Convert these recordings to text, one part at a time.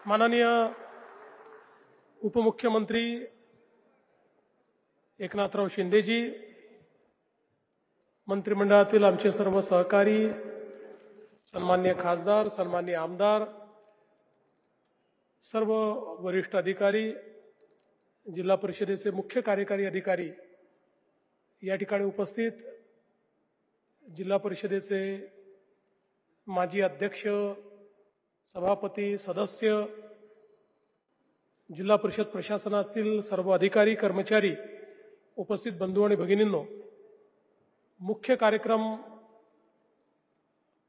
माननीय उपमुख्यमंत्री एकनाथराव शिंदेजी, मंत्रिमंडळातील आमचे सर्व सहकारी, सन्माननीय खासदार, सन्माननीय आमदार, सर्व वरिष्ठ अधिकारी, जिल्हा परिषदेचे मुख्य कार्यकारी अधिकारी, या ठिकाणी उपस्थित जिल्हा परिषदेचे माजी अध्यक्ष, सभापती, सदस्य, जिल्हा परिषद प्रशासनातील सर्व अधिकारी, कर्मचारी, उपस्थित बंधू आणि भगिनींनो, मुख्य कार्यक्रम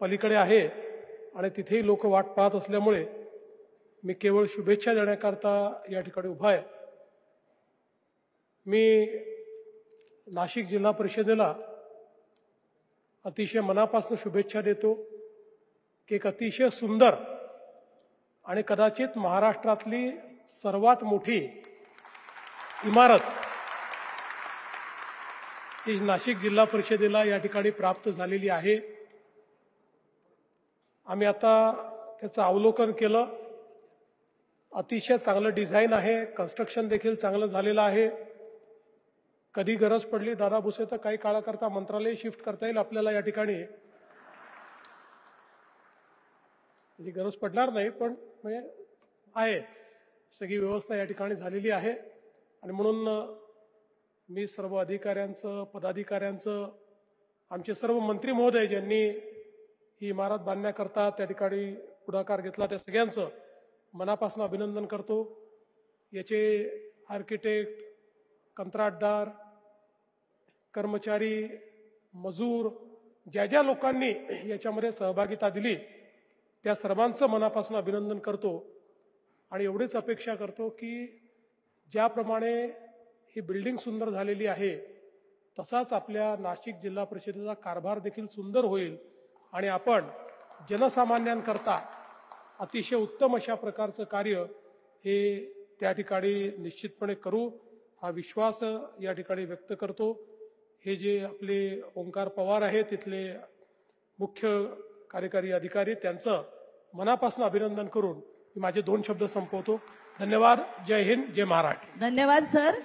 पलीकडे आहे आणि तिथेही लोक वाट पाहत असल्यामुळे मी केवळ शुभेच्छा देण्याकरता या ठिकाणी उभा आहे। मी नाशिक जिल्हा परिषदेला अतिशय मनापासून शुभेच्छा देतो की एक अतिशय सुंदर आणि कदाचित महाराष्ट्रातली सर्वात मोठी इमारत ही नाशिक जिल्हा परिषदेला या ठिकाणी प्राप्त झालेली आहे। आम्ही आता त्याचं अवलोकन केलं। अतिशय चांगलं डिझाईन आहे, कन्स्ट्रक्शन देखील चांगलं झालेलं आहे। कधी गरज पडली दादा भुसे तर काही काळाकरता मंत्रालय शिफ्ट करता येईल आपल्याला या ठिकाणी, त्याची गरज पडणार नाही, पण म्हणजे आहे सगळी व्यवस्था या ठिकाणी झालेली आहे। आणि म्हणून मी सर्व अधिकाऱ्यांचं, पदाधिकाऱ्यांचं, आमचे सर्व मंत्री महोदय ज्यांनी ही इमारत बांधण्याकरता त्या ठिकाणी पुढाकार घेतला त्या सगळ्यांचं मनापासून अभिनंदन करतो। याचे आर्किटेक्ट, कंत्राटदार, कर्मचारी, मजूर, ज्या ज्या लोकांनी याच्यामध्ये सहभागिता दिली त्या सर्वांचं मनापासून अभिनंदन करतो आणि एवढीच अपेक्षा करतो की ज्याप्रमाणे ही बिल्डिंग सुंदर झालेली आहे तसाच आपल्या नाशिक जिल्हा परिषदेचा कारभार देखील सुंदर होईल आणि आपण जनसामान्यांकरता अतिशय उत्तम अशा प्रकारचं कार्य हे त्या ठिकाणी निश्चितपणे करू, हा विश्वास या ठिकाणी व्यक्त करतो। हे जे आपले ओंकार पवार आहे तिथले मुख्य कार्यकारी अधिकारी, त्यांचं मनापासून अभिनंदन करून माझे 2 शब्द संपवतो। धन्यवाद। जय हिंद, जय महाराष्ट्र। धन्यवाद सर।